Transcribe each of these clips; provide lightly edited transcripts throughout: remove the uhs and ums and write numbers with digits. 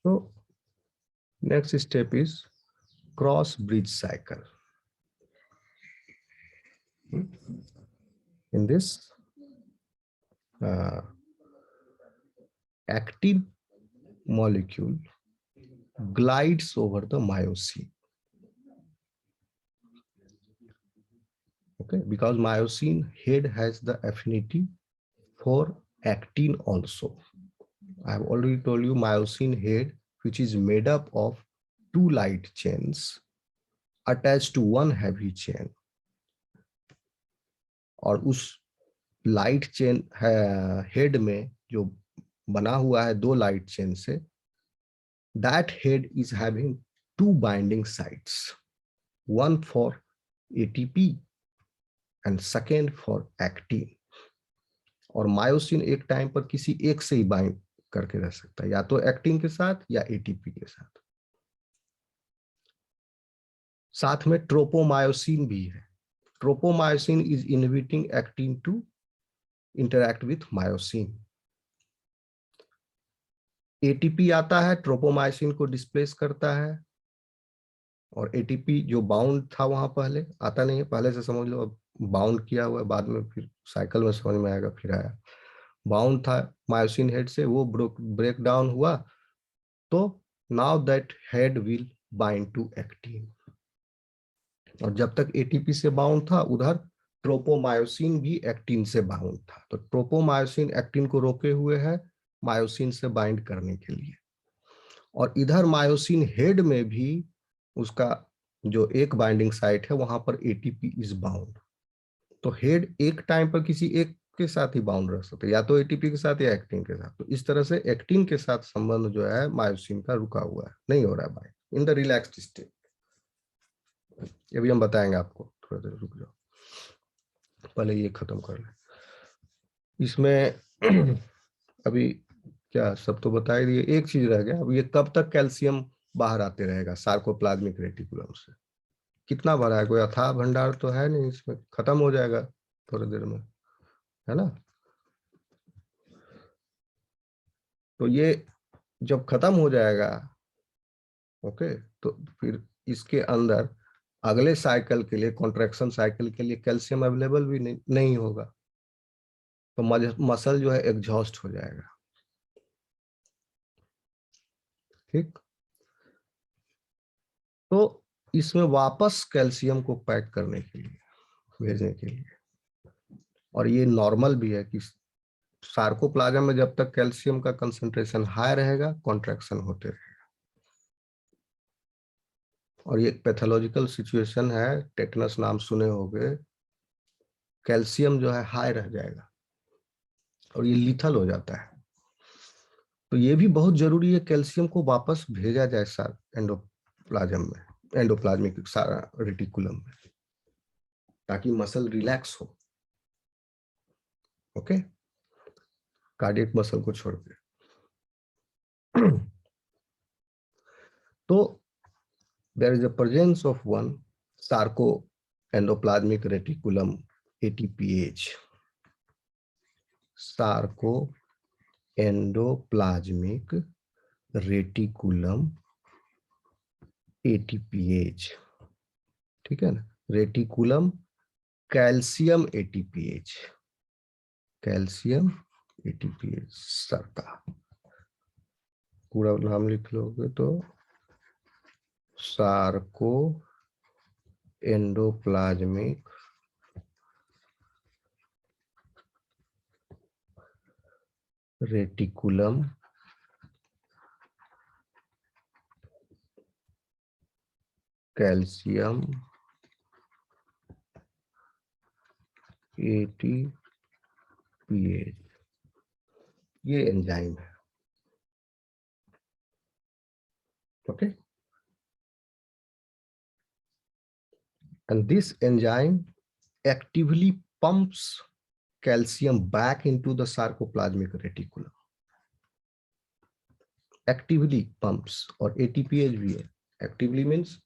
So next step is cross bridge cycle. In this, actin molecule glides over the myosin. Okay, because myosin head has the affinity for actin also. I have already told you myosin head, which is made up of 2 light chains attached to 1 heavy chain, और उस light chain head में जो बना हुआ है 2 light chain से, that head is having 2 binding sites, one for ATP and second for actin. और myosin एक टाइम पर किसी एक से ही बाइंड करके रह सकता है, या तो एक्टिन के साथ या एटीपी के साथ। साथ में ट्रोपोमायोसिन भी है। Tropomyosin is inhibiting actin to interact with myosin. ATP आता है, ट्रोपोमायोसिन को डिस्प्लेस करता है, और एटीपी जो बाउंड था वहां पहले आता नहीं है, पहले से समझ लो, अब बाउंड किया हुआ है, बाद में फिर साइकिल में समझ में आएगा, फिर आया। बाउंड था मायोसिन हेड से, वो ब्रेक डाउन हुआ, तो now that head will bind to actin. और जब तक एटीपी से बाउंड था, उधर ट्रोपोमायोसिन भी एक्टिन से बाउंड था। तो ट्रोपोमायोसिन एक्टिन को रोके हुए है मायोसिन से बाइंड करने के लिए, और इधर मायोसिन हेड में भी उसका जो एक बाइंडिंग साइट है वहां पर एटीपी इज बाउंड। तो हेड एक टाइम पर किसी एक के साथ ही बाउंड रह सकते, या तो एटीपी के साथ या एक्टिन के साथ। तो इस तरह से एक्टिन के साथ संबंध जो है मायोसिन का रुका हुआ है, नहीं हो रहा है bind in the relaxed state. ये भी हम बताएंगे आपको, थोड़ा देर रुक जाओ, पहले ये खत्म कर ले। इसमें अभी क्या सब तो बता ही दिए, एक चीज रह गया, अब ये कब तक कैल्शियम बाहर आते रहेगा सार्कोप्लाज्मिक रेटिकुलम से? कितना भरा है, कोई अथाह भंडार तो है नहीं, इसमें खत्म हो जाएगा थोड़ी देर में, है ना? तो ये जब खत्म हो जाएगा, ओके, तो फिर इसके अंदर अगले साइकिल के लिए, कॉन्ट्रैक्शन साइकिल के लिए कैल्शियम अवेलेबल भी नहीं होगा, तो मसल जो है एग्जॉस्ट हो जाएगा। ठीक, तो इसमें वापस कैल्शियम को पैक करने के लिए, भेजने के लिए, और ये नॉर्मल भी है कि सार्कोप्लाज्म में जब तक कैल्शियम का कंसंट्रेशन हाई रहेगा, कॉन्ट्रैक्शन होते रहेगा। और ये पैथोलॉजिकल सिचुएशन है, टेटनस नाम सुने होंगे, कैल्शियम जो है हाई रह जाएगा और ये लिथल हो जाता है। तो ये भी बहुत जरूरी है, कैल्शियम को वापस भेजा जाए एंडोप्लाज्म में, एंडोप्लाज्मिक रेटिकुलम में, ताकि मसल रिलैक्स हो। ओके, कार्डियक मसल को छोड़ के। तो there is a presence of one sarcoendoplasmic reticulum ATPase, sarcoendoplasmic reticulum ATPase, ठीक है ना? Reticulum calcium ATPase, calcium ATPase sir का पूरा नाम लिख लोगे तो Sarco endoplasmic reticulum calcium ATPase, ये एंजाइम है। Okay, and this enzyme actively pumps calcium back into the sarcoplasmic reticulum, actively pumps, और ATPase भी है। एक्टिवली मीन्स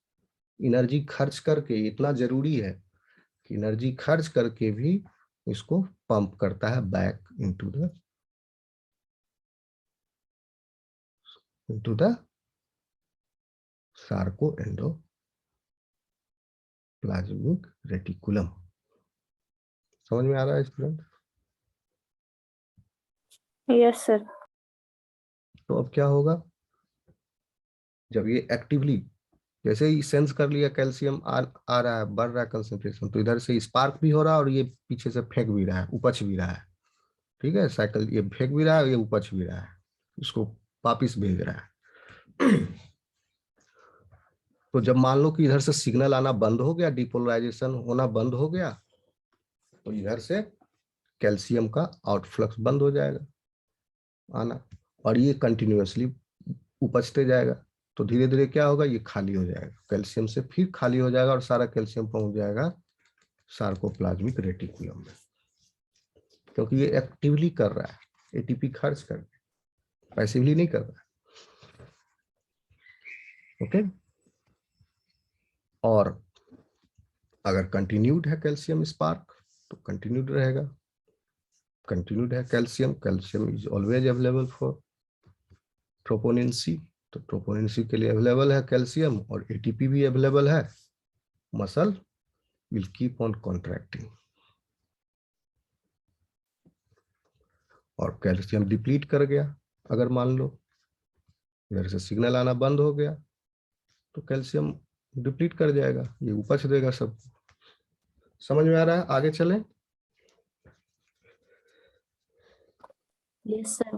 एनर्जी खर्च करके, इतना जरूरी है कि एनर्जी खर्च करके भी इसको पंप करता है back into the Sarco endoplasmic reticulum. समझ में आ रहा है स्टूडेंट? Yes sir. तो अब क्या होगा, जब ये एक्टिवली जैसे ही सेंस कर लिया कैल्शियम आ रहा है, बढ़ रहा है कंसंट्रेशन, तो इधर से स्पार्क भी हो रहा है और ये पीछे से फेंक भी रहा है, उपच भी रहा है। ठीक है, साइकिल ये फेंक भी रहा है, ये उपच भी रहा है, इसको वापिस भेज रहा है। तो जब मान लो कि इधर से सिग्नल आना बंद हो गया, डिपोलराइजेशन होना बंद हो गया, तो इधर से कैल्शियम का आउटफ्लक्स बंद हो जाएगा आना, और ये कंटिन्यूअसली उपजते जाएगा। तो धीरे धीरे क्या होगा, ये खाली हो जाएगा कैल्शियम से, फिर खाली हो जाएगा और सारा कैल्शियम पहुंच जाएगा सार्कोप्लाज्मिक रेटिकुलम में, क्योंकि ये एक्टिवली कर रहा है, एटीपी खर्च कर, पैसिवली नहीं कर रहा है। ओके। और अगर कंटिन्यूड है कैल्शियम स्पार्क तो कंटिन्यूड रहेगा, कंटिन्यूड है calcium, calcium is always available for troponin C, तो ट्रोपोनिन सी के लिए अवेलेबल है कैल्शियम, और एटीपी भी अवेलेबल है, muscle will keep on contracting. और कैल्शियम डिप्लीट कर गया, अगर मान लो इधर से सिग्नल आना बंद हो गया, तो कैल्शियम डिप्लीट कर जाएगा, ये उपज देगा सब। समझ में आ रहा है? आगे चलें। Yes sir.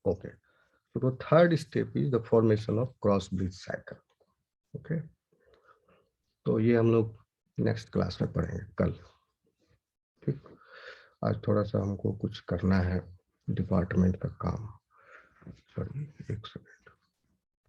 ओके, तो third step is the formation of cross bridge cycle. Okay, तो ये हम लोग नेक्स्ट क्लास में पढ़ेंगे कल। ठीक, आज थोड़ा सा हमको कुछ करना है, डिपार्टमेंट का काम। सॉरी, एक सेकंड।